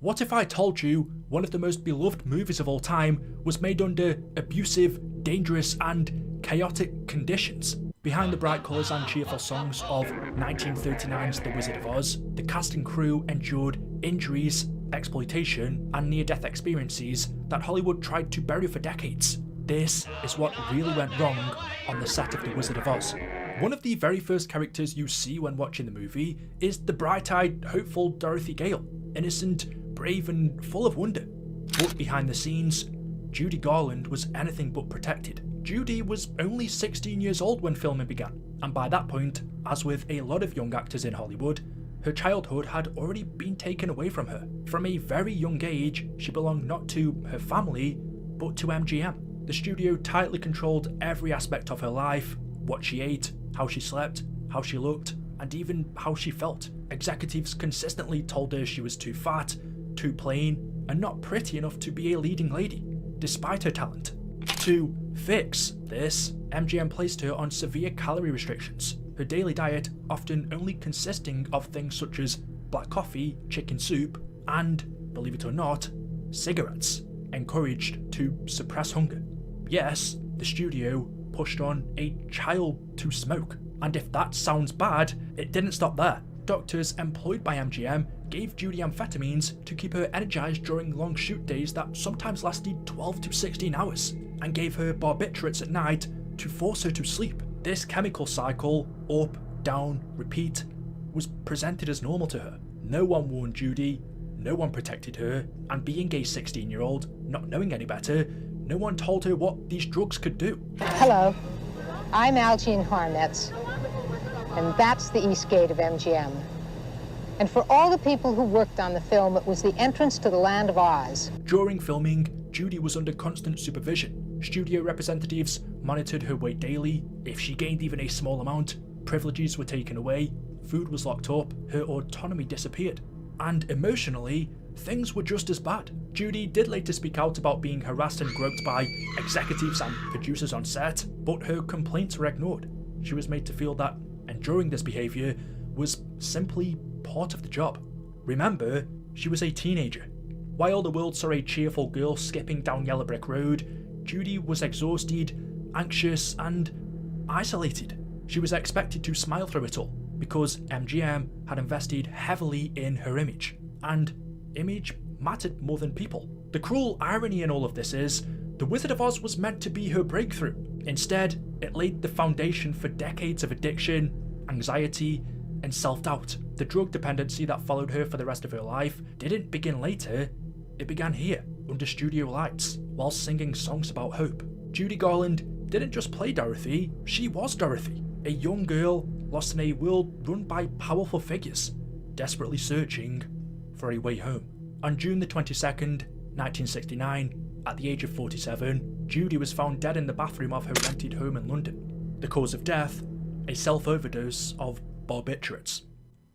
What if I told you one of the most beloved movies of all time was made under abusive, dangerous and chaotic conditions? Behind the bright colours and cheerful songs of 1939's The Wizard of Oz, the cast and crew endured injuries, exploitation and near-death experiences that Hollywood tried to bury for decades. This is what really went wrong on the set of The Wizard of Oz. One of the very first characters you see when watching the movie is the bright-eyed, hopeful Dorothy Gale, innocent, brave and full of wonder. But behind the scenes, Judy Garland was anything but protected. Judy was only 16 years old when filming began, and by that point, as with a lot of young actors in Hollywood, her childhood had already been taken away from her. From a very young age, she belonged not to her family, but to MGM. The studio tightly controlled every aspect of her life, what she ate, how she slept, how she looked, and even how she felt. Executives consistently told her she was too fat, too plain, and not pretty enough to be a leading lady, despite her talent. To fix this, MGM placed her on severe calorie restrictions, her daily diet often only consisting of things such as black coffee, chicken soup, and, believe it or not, cigarettes, encouraged to suppress hunger. Yes, the studio pushed on a child to smoke, and if that sounds bad, it didn't stop there. Doctors employed by MGM gave Judy amphetamines to keep her energized during long shoot days that sometimes lasted 12 to 16 hours, and gave her barbiturates at night to force her to sleep. This chemical cycle, up, down, repeat, was presented as normal to her. No one warned Judy, no one protected her, and being a 16-year-old, not knowing any better, no one told her what these drugs could do. Hello, I'm Algene Harnetz, and that's the East Gate of MGM. And for all the people who worked on the film, it was the entrance to the land of Oz. During filming, Judy was under constant supervision. Studio representatives monitored her weight daily. If she gained even a small amount, privileges were taken away, food was locked up, her autonomy disappeared. And emotionally, things were just as bad. Judy did later speak out about being harassed and groped by executives and producers on set, but her complaints were ignored. She was made to feel that enduring this behaviour was simply part of the job. Remember, she was a teenager. While the world saw a cheerful girl skipping down Yellow Brick Road, Judy was exhausted, anxious and isolated. She was expected to smile through it all because MGM had invested heavily in her image, and image mattered more than people. The cruel irony in all of this is, The Wizard of Oz was meant to be her breakthrough. Instead, it laid the foundation for decades of addiction, anxiety, and self-doubt. The drug dependency that followed her for the rest of her life didn't begin later, it began here, under studio lights, while singing songs about hope. Judy Garland didn't just play Dorothy, she was Dorothy, a young girl lost in a world run by powerful figures, desperately searching for a way home. On June the 22nd, 1969, at the age of 47, Judy was found dead in the bathroom of her rented home in London. The cause of death, a self-overdose of barbiturates.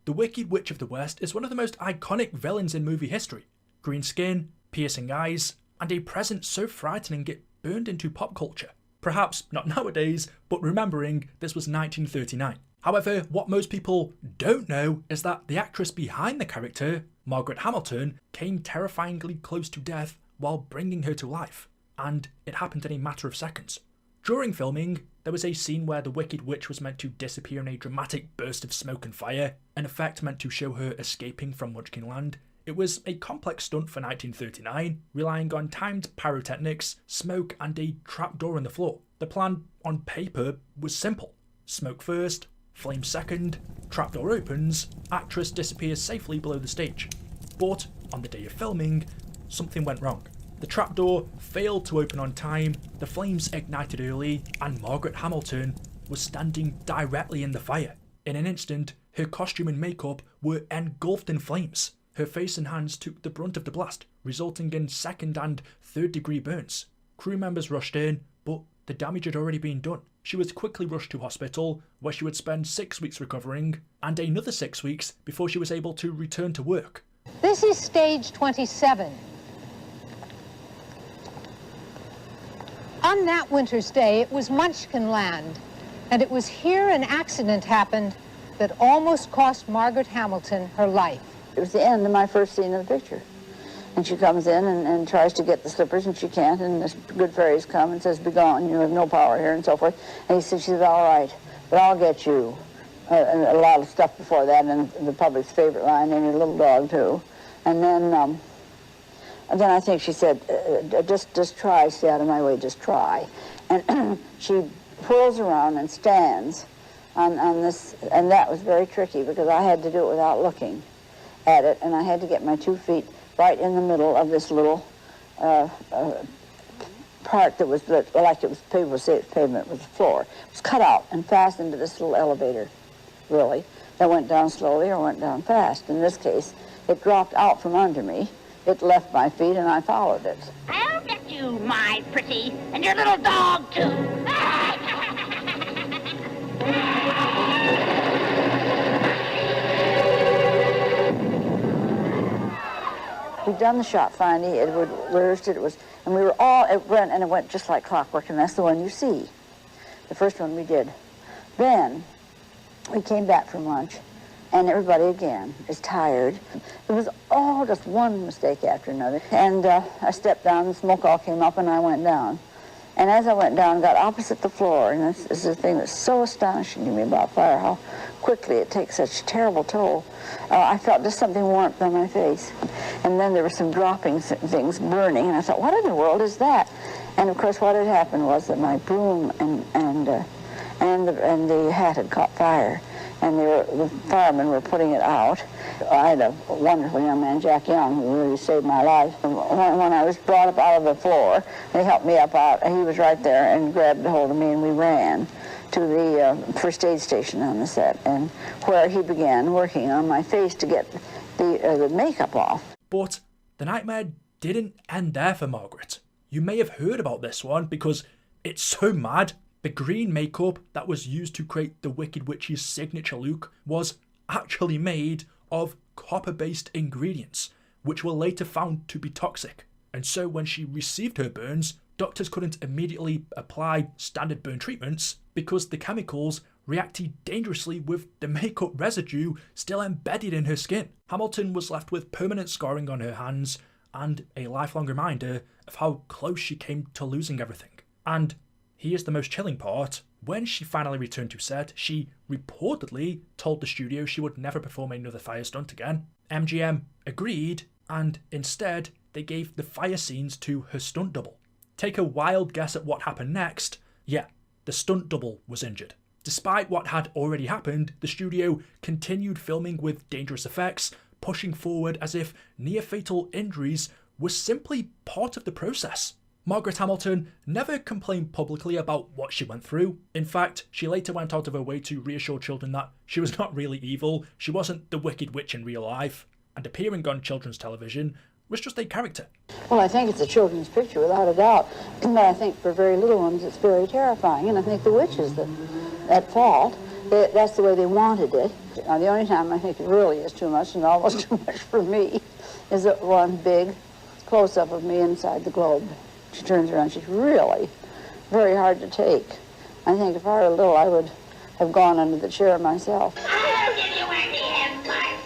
The Wicked Witch of the West is one of the most iconic villains in movie history. Green skin, piercing eyes, and a presence so frightening it burned into pop culture. Perhaps not nowadays, but remembering this was 1939. However, what most people don't know is that the actress behind the character, Margaret Hamilton, came terrifyingly close to death while bringing her to life, and it happened in a matter of seconds. During filming, there was a scene where the Wicked Witch was meant to disappear in a dramatic burst of smoke and fire, an effect meant to show her escaping from Munchkin Land. It was a complex stunt for 1939, relying on timed pyrotechnics, smoke and a trapdoor in the floor. The plan on paper was simple. Smoke first, flame second, trapdoor opens, actress disappears safely below the stage. But on the day of filming, something went wrong. The trapdoor failed to open on time, the flames ignited early, and Margaret Hamilton was standing directly in the fire. In an instant, her costume and makeup were engulfed in flames. Her face and hands took the brunt of the blast, resulting in second and third degree burns. Crew members rushed in, but the damage had already been done. She was quickly rushed to hospital, where she would spend 6 weeks recovering, and another 6 weeks before she was able to return to work. This is stage 27. On that winter's day, it was Munchkin Land, and it was here an accident happened that almost cost Margaret Hamilton her life. It was the end of my first scene of the picture. And she comes in and tries to get the slippers, and she can't, and the good fairies come and says, "Be gone, you have no power here," and so forth. And he said, she said, "All right, but I'll get you." And a lot of stuff before that, and the public's favorite line, "And your little dog, too." And then I think she said, just try, stay out of my way, just try. And she whirls around and stands on this, and that was very tricky because I had to do it without looking at it, and I had to get my 2 feet right in the middle of this little part that was like it was people would say it's pavement, it was the floor. It was cut out and fastened to this little elevator, really, that went down slowly or went down fast. In this case, it dropped out from under me. It left my feet, and I followed it. I'll get you, my pretty, and your little dog, too. We'd done the shot finding, it would rehearsed it, and we were all, it went just like clockwork, and that's the one you see. The first one we did. Then, we came back from lunch, and everybody again is tired. It was all just one mistake after another. And I stepped down, the smoke all came up, and I went down. And as I went down, got opposite the floor, and this is the thing that's so astonishing to me about fire, how quickly it takes such terrible toll. I felt just something warmth on my face. And then there were some dropping things burning, and I thought, what in the world is that? And of course, what had happened was that my broom and the hat had caught fire, and the firemen were putting it out. I had a wonderful young man, Jack Young, who really saved my life. When I was brought up out of the floor, they helped me up out, and he was right there and grabbed a hold of me, and we ran to the first aid station on the set, and where he began working on my face to get the makeup off. But the nightmare didn't end there for Margaret. You may have heard about this one because it's so mad. The green makeup that was used to create the Wicked Witch's signature look was actually made of copper-based ingredients, which were later found to be toxic. And so when she received her burns, doctors couldn't immediately apply standard burn treatments because the chemicals reacted dangerously with the makeup residue still embedded in her skin. Hamilton was left with permanent scarring on her hands and a lifelong reminder of how close she came to losing everything. And here's the most chilling part. When she finally returned to set, she reportedly told the studio she would never perform another fire stunt again. MGM agreed, and instead they gave the fire scenes to her stunt double. Take a wild guess at what happened next. Yeah, the stunt double was injured. Despite what had already happened, the studio continued filming with dangerous effects, pushing forward as if near-fatal injuries were simply part of the process. Margaret Hamilton never complained publicly about what she went through. In fact, she later went out of her way to reassure children that she was not really evil, she wasn't the Wicked Witch in real life, and appearing on children's television was just a character. Well, I think it's a children's picture, without a doubt, but I think for very little ones it's very terrifying, and I think the witch is at fault. That's the way they wanted it. Now, the only time I think it really is too much, and almost too much for me, is that one big close-up of me inside the globe. She turns around, she's really very hard to take. I think if I were little, I would have gone under the chair myself. I'll give you a hand, my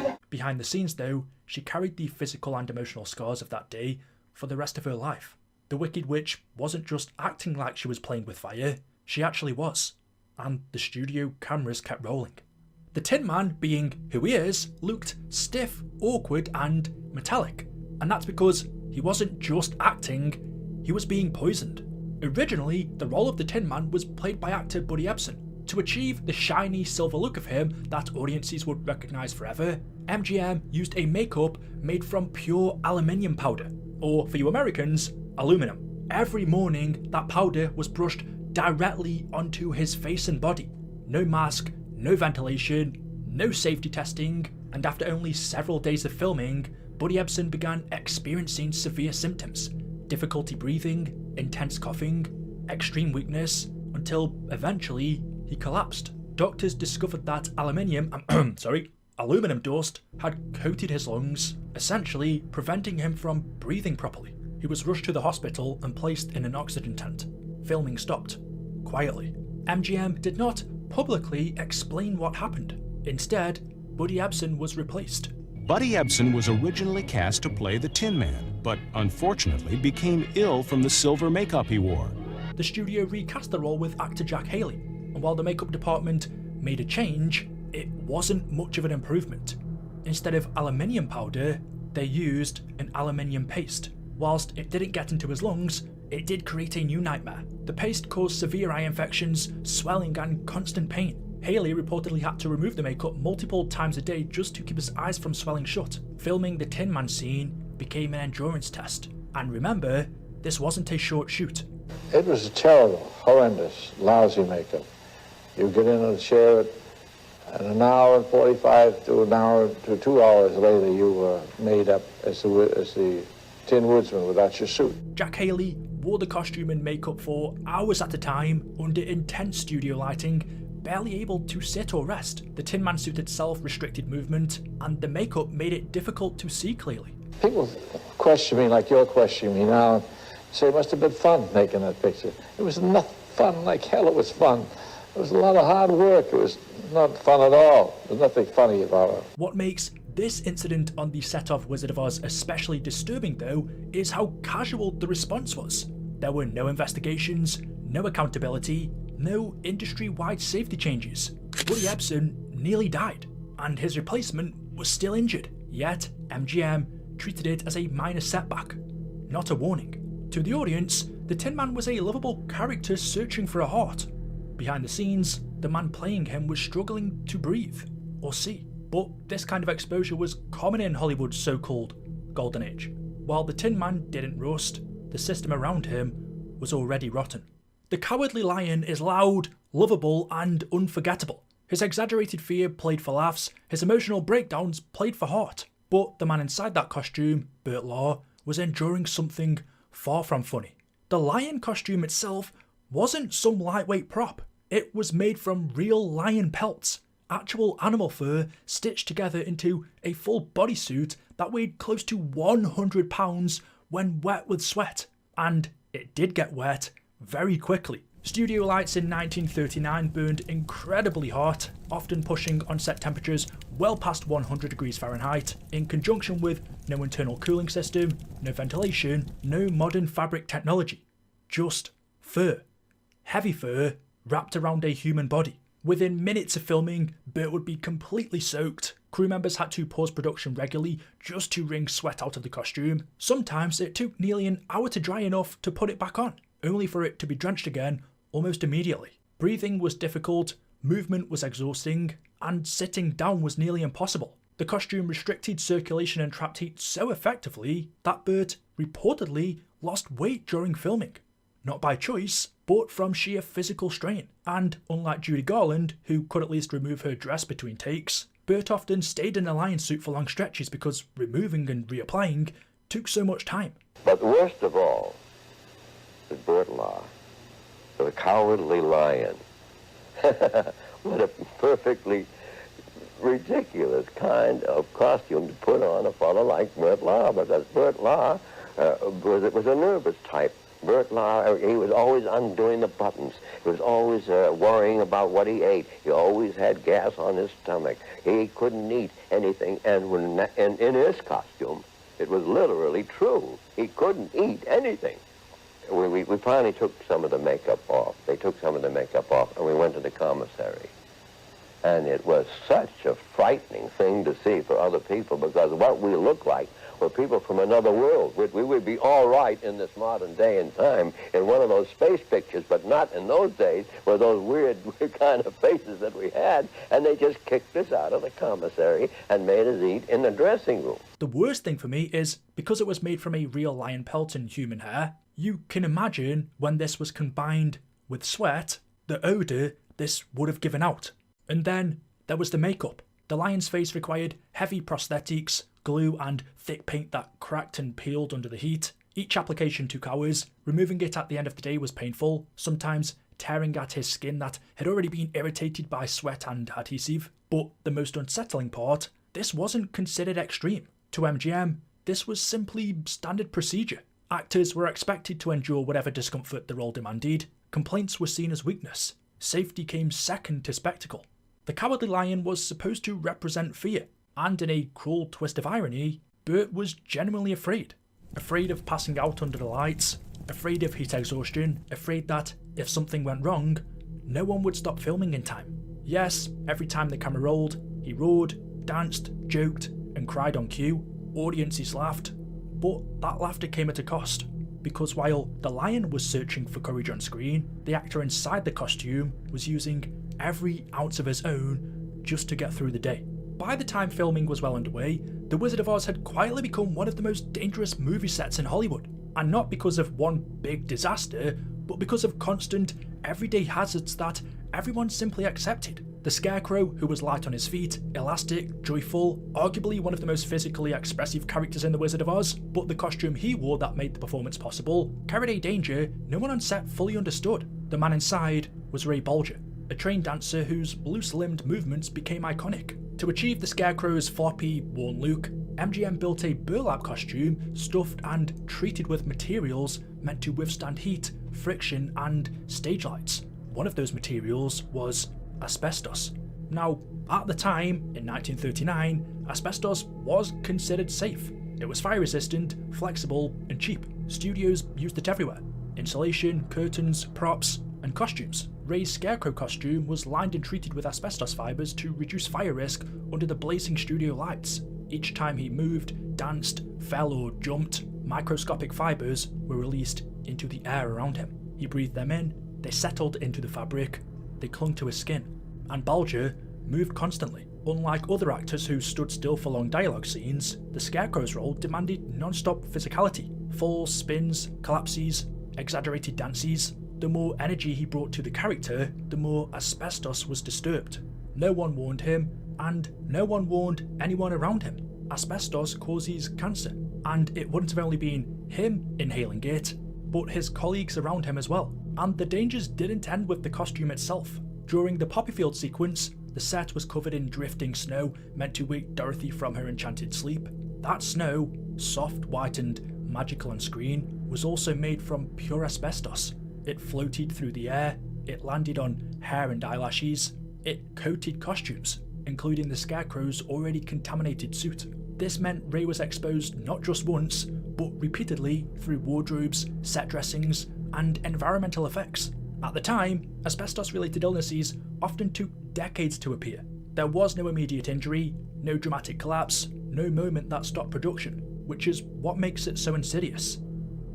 pretty. Behind the scenes though, she carried the physical and emotional scars of that day for the rest of her life. The Wicked Witch wasn't just acting like she was playing with fire, she actually was. And the studio cameras kept rolling. The Tin Man, being who he is, looked stiff, awkward and metallic. And that's because he wasn't just acting, he was being poisoned. Originally, the role of the Tin Man was played by actor Buddy Ebsen. To achieve the shiny silver look of him that audiences would recognise forever, MGM used a makeup made from pure aluminium powder, or for you Americans, aluminum. Every morning, that powder was brushed directly onto his face and body. No mask, no ventilation, no safety testing, and after only several days of filming, Buddy Ebsen began experiencing severe symptoms. Difficulty breathing, intense coughing, extreme weakness, until eventually he collapsed. Doctors discovered that aluminum dust had coated his lungs, essentially preventing him from breathing properly. He was rushed to the hospital and placed in an oxygen tent. Filming stopped, quietly. MGM did not publicly explain what happened. Instead, Buddy Ebsen was replaced. Buddy Ebsen was originally cast to play the Tin Man, but unfortunately became ill from the silver makeup he wore. The studio recast the role with actor Jack Haley, and while the makeup department made a change, it wasn't much of an improvement. Instead of aluminium powder, they used an aluminium paste. Whilst it didn't get into his lungs, it did create a new nightmare. The paste caused severe eye infections, swelling and constant pain. Haley reportedly had to remove the makeup multiple times a day just to keep his eyes from swelling shut. Filming the Tin Man scene became an endurance test. And remember, this wasn't a short shoot. It was terrible, horrendous, lousy makeup. You get in a chair and an hour and 45 to an hour to 2 hours later you were made up as the Tin Woodsman without your suit. Jack Haley wore the costume and makeup for hours at a time under intense studio lighting, barely able to sit or rest. The Tin Man suit itself restricted movement, and the makeup made it difficult to see clearly. People question me like you're questioning me now, and say it must have been fun making that picture. It was not fun like hell. It was fun. It was a lot of hard work. It was not fun at all. There's nothing funny about it. What makes this incident on the set of Wizard of Oz especially disturbing, though, is how casual the response was. There were no investigations, no accountability, no industry-wide safety changes. Buddy Ebsen nearly died, and his replacement was still injured. Yet, MGM treated it as a minor setback, not a warning. To the audience, the Tin Man was a lovable character searching for a heart. Behind the scenes, the man playing him was struggling to breathe or see. But this kind of exposure was common in Hollywood's so-called Golden Age. While the Tin Man didn't rust, the system around him was already rotten. The Cowardly Lion is loud, lovable, and unforgettable. His exaggerated fear played for laughs, his emotional breakdowns played for heart. But the man inside that costume, Burt Law, was enduring something far from funny. The lion costume itself wasn't some lightweight prop. It was made from real lion pelts, actual animal fur stitched together into a full bodysuit that weighed close to 100 pounds when wet with sweat. And it did get wet very quickly. Studio lights in 1939 burned incredibly hot, often pushing on-set temperatures well past 100 degrees Fahrenheit, in conjunction with no internal cooling system, no ventilation, no modern fabric technology. Just fur. Heavy fur wrapped around a human body. Within minutes of filming, Burt would be completely soaked. Crew members had to pause production regularly just to wring sweat out of the costume. Sometimes it took nearly an hour to dry enough to put it back on, only for it to be drenched again almost immediately. Breathing was difficult, movement was exhausting, and sitting down was nearly impossible. The costume restricted circulation and trapped heat so effectively that Burt reportedly lost weight during filming. Not by choice, but from sheer physical strain. And unlike Judy Garland, who could at least remove her dress between takes, Burt often stayed in a lion suit for long stretches because removing and reapplying took so much time. But worst of all is Burt Law, the Cowardly Lion. What a perfectly ridiculous kind of costume to put on a fellow like Burt Law, because Burt Law was a nervous type. Burt Law, he was always undoing the buttons. He was always worrying about what he ate. He always had gas on his stomach. He couldn't eat anything. And in his costume, it was literally true. He couldn't eat anything. We finally took some of the makeup off. They took some of the makeup off, and we went to the commissary. And it was such a frightening thing to see for other people, because what we looked like were people from another world. We would be all right in this modern day and time in one of those space pictures, but not in those days were those weird kind of faces that we had, and they just kicked us out of the commissary and made us eat in the dressing room. The worst thing for me is, because it was made from a real lion pelt and human hair, you can imagine when this was combined with sweat, the odour this would have given out. And then there was the makeup. The lion's face required heavy prosthetics, glue and thick paint that cracked and peeled under the heat. Each application took hours. Removing it at the end of the day was painful, sometimes tearing at his skin that had already been irritated by sweat and adhesive. But the most unsettling part, this wasn't considered extreme. To MGM, this was simply standard procedure. Actors were expected to endure whatever discomfort the role demanded. Complaints were seen as weakness. safety came second to spectacle. The Cowardly Lion was supposed to represent fear, and in a cruel twist of irony, Bert was genuinely afraid. Afraid of passing out under the lights, afraid of heat exhaustion, afraid that if something went wrong, no one would stop filming in time. Yes, every time the camera rolled, he roared, danced, joked, and cried on cue. Audiences laughed, but that laughter came at a cost, because while the lion was searching for courage on screen, the actor inside the costume was using every ounce of his own just to get through the day. By the time filming was well underway, The Wizard of Oz had quietly become one of the most dangerous movie sets in Hollywood, and not because of one big disaster, but because of constant, everyday hazards that everyone simply accepted. The Scarecrow, who was light on his feet, elastic, joyful, arguably one of the most physically expressive characters in The Wizard of Oz, but the costume he wore that made the performance possible carried a danger no one on set fully understood. The man inside was Ray Bolger, a trained dancer whose loose-limbed movements became iconic. To achieve the Scarecrow's floppy, worn look, MGM built a burlap costume stuffed and treated with materials meant to withstand heat, friction, and stage lights. One of those materials was asbestos. Now, at the time, in 1939, asbestos was considered safe. It was fire-resistant, flexible, and cheap. Studios used it everywhere. Insulation, curtains, props, and costumes. Ray's Scarecrow costume was lined and treated with asbestos fibers to reduce fire risk under the blazing studio lights. Each time he moved, danced, fell, or jumped, microscopic fibers were released into the air around him. He breathed them in, they settled into the fabric, they clung to his skin, and Bolger moved constantly. Unlike other actors who stood still for long dialogue scenes, the Scarecrow's role demanded non-stop physicality. Falls, spins, collapses, exaggerated dances. The more energy he brought to the character, the more asbestos was disturbed. No one warned him, and no one warned anyone around him. Asbestos causes cancer, and it wouldn't have only been him inhaling it, but his colleagues around him as well. And the dangers didn't end with the costume itself. During the poppy field sequence, the set was covered in drifting snow meant to wake Dorothy from her enchanted sleep. That snow, soft, white, and magical on screen, was also made from pure asbestos. It floated through the air, it landed on hair and eyelashes, it coated costumes, including the Scarecrow's already contaminated suit. This meant Ray was exposed not just once, but repeatedly through wardrobes, set dressings, and environmental effects. At the time, asbestos-related illnesses often took decades to appear. There was no immediate injury, no dramatic collapse, no moment that stopped production, which is what makes it so insidious.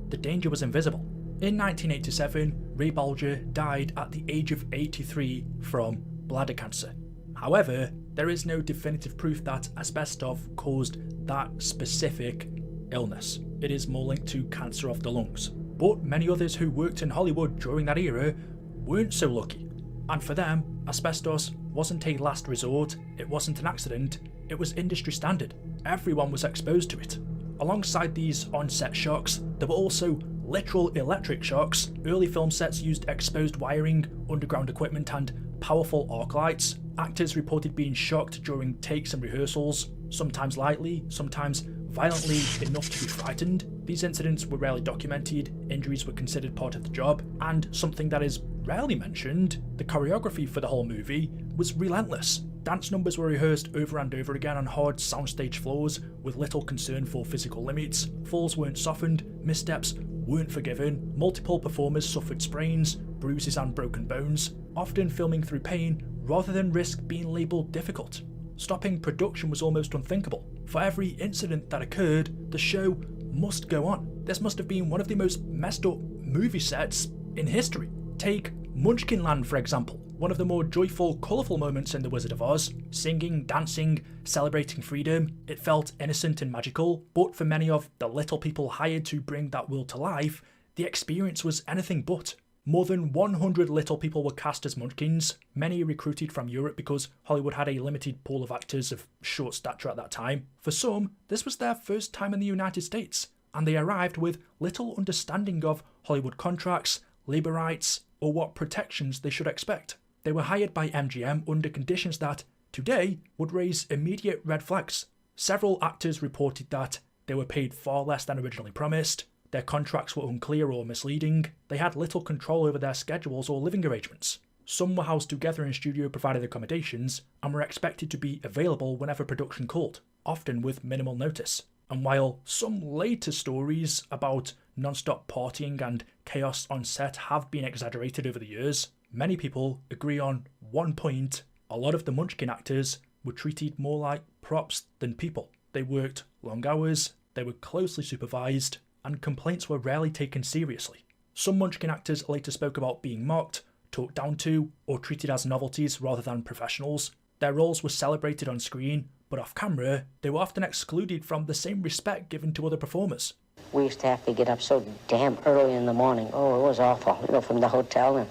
The danger was invisible. In 1987, Ray Bolger died at the age of 83 from bladder cancer. However, there is no definitive proof that asbestos caused that specific illness. It is more linked to cancer of the lungs. But many others who worked in Hollywood during that era weren't so lucky. And for them, asbestos wasn't a last resort, it wasn't an accident, it was industry standard. Everyone was exposed to it. Alongside these on-set shocks, there were also literal electric shocks. Early film sets used exposed wiring, underground equipment, and powerful arc lights. Actors reported being shocked during takes and rehearsals, sometimes lightly, sometimes violently enough to be frightened. These incidents were rarely documented, injuries were considered part of the job, and something that is rarely mentioned, the choreography for the whole movie was relentless. Dance numbers were rehearsed over and over again on hard soundstage floors with little concern for physical limits. Falls weren't softened, missteps weren't forgiven, multiple performers suffered sprains, bruises and broken bones, often filming through pain rather than risk being labelled difficult. Stopping production was almost unthinkable. For every incident that occurred, the show must go on. This must have been one of the most messed up movie sets in history. Take Munchkin Land, for example. One of the more joyful, colourful moments in The Wizard of Oz. Singing, dancing, celebrating freedom. It felt innocent and magical, but for many of the little people hired to bring that world to life, the experience was anything but. More than 100 little people were cast as Munchkins, many recruited from Europe because Hollywood had a limited pool of actors of short stature at that time. For some, this was their first time in the United States, and they arrived with little understanding of Hollywood contracts, labour rights, or what protections they should expect. They were hired by MGM under conditions that, today, would raise immediate red flags. Several actors reported that they were paid far less than originally promised, their contracts were unclear or misleading, they had little control over their schedules or living arrangements. Some were housed together in studio-provided accommodations and were expected to be available whenever production called, often with minimal notice. And while some later stories about non-stop partying and chaos on set have been exaggerated over the years, many people agree on one point: a lot of the Munchkin actors were treated more like props than people. They worked long hours, they were closely supervised, and complaints were rarely taken seriously. Some Munchkin actors later spoke about being mocked, talked down to, or treated as novelties rather than professionals. Their roles were celebrated on screen, but off camera, they were often excluded from the same respect given to other performers. We used to have to get up so damn early in the morning. Oh, it was awful. You know, from the hotel and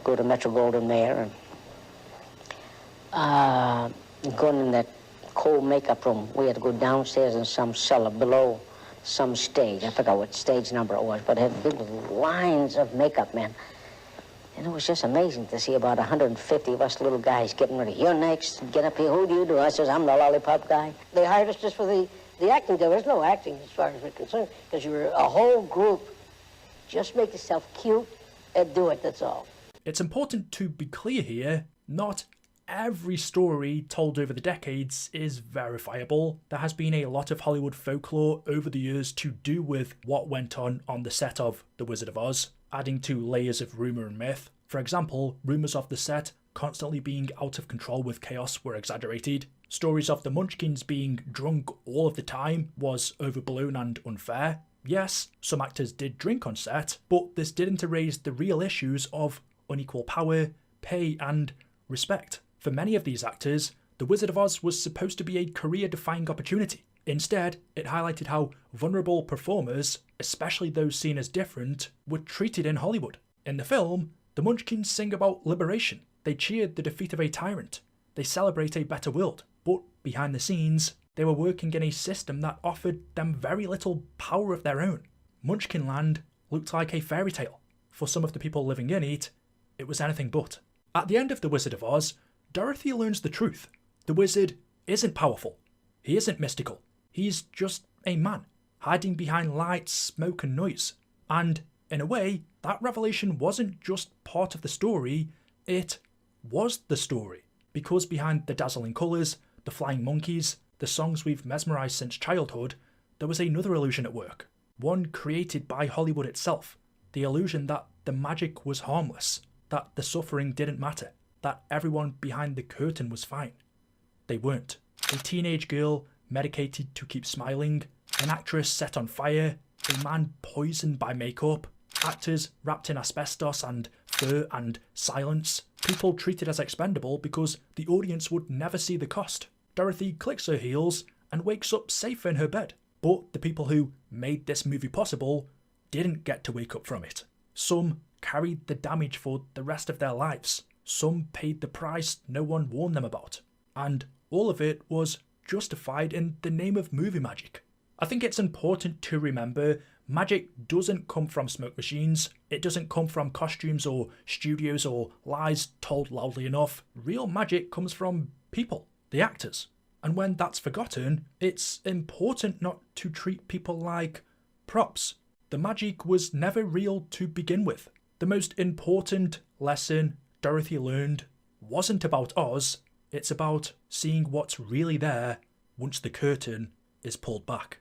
go to Metro-Goldwyn-Mayer and going in that cold makeup room. We had to go downstairs in some cellar below some stage. I forgot what stage number it was, but it had big lines of makeup men. And it was just amazing to see about 150 of us little guys getting ready. You're next. Get up here. Who do you do? I says, I'm the lollipop guy. They hired us just for the acting. There was no acting as far as we're concerned, because you were a whole group. Just make yourself cute and do it, that's all. It's important to be clear here, not every story told over the decades is verifiable. There has been a lot of Hollywood folklore over the years to do with what went on the set of The Wizard of Oz, adding to layers of rumour and myth. For example, rumours of the set constantly being out of control with chaos were exaggerated. Stories of the Munchkins being drunk all of the time was overblown and unfair. Yes, some actors did drink on set, but this didn't erase the real issues of unequal power, pay, and respect. For many of these actors, The Wizard of Oz was supposed to be a career-defining opportunity. Instead, it highlighted how vulnerable performers, especially those seen as different, were treated in Hollywood. In the film, the Munchkins sing about liberation. They cheered the defeat of a tyrant. They celebrate a better world. But behind the scenes, they were working in a system that offered them very little power of their own. Munchkinland looked like a fairy tale. For some of the people living in it, it was anything but. At the end of The Wizard of Oz, Dorothy learns the truth. The wizard isn't powerful. He isn't mystical. He's just a man, hiding behind lights, smoke and noise. And, in a way, that revelation wasn't just part of the story, it was the story. Because behind the dazzling colours, the flying monkeys, the songs we've mesmerised since childhood, there was another illusion at work. One created by Hollywood itself. The illusion that the magic was harmless, that the suffering didn't matter, that everyone behind the curtain was fine. They weren't. A teenage girl medicated to keep smiling, an actress set on fire, a man poisoned by makeup, actors wrapped in asbestos and fur and silence, people treated as expendable because the audience would never see the cost. Dorothy clicks her heels and wakes up safe in her bed. But the people who made this movie possible didn't get to wake up from it. Some carried the damage for the rest of their lives. Some paid the price no one warned them about. And all of it was justified in the name of movie magic. I think it's important to remember magic doesn't come from smoke machines. It doesn't come from costumes or studios or lies told loudly enough. Real magic comes from people, the actors. And when that's forgotten, it's important not to treat people like props. The magic was never real to begin with. The most important lesson Dorothy learned wasn't about Oz, it's about seeing what's really there once the curtain is pulled back.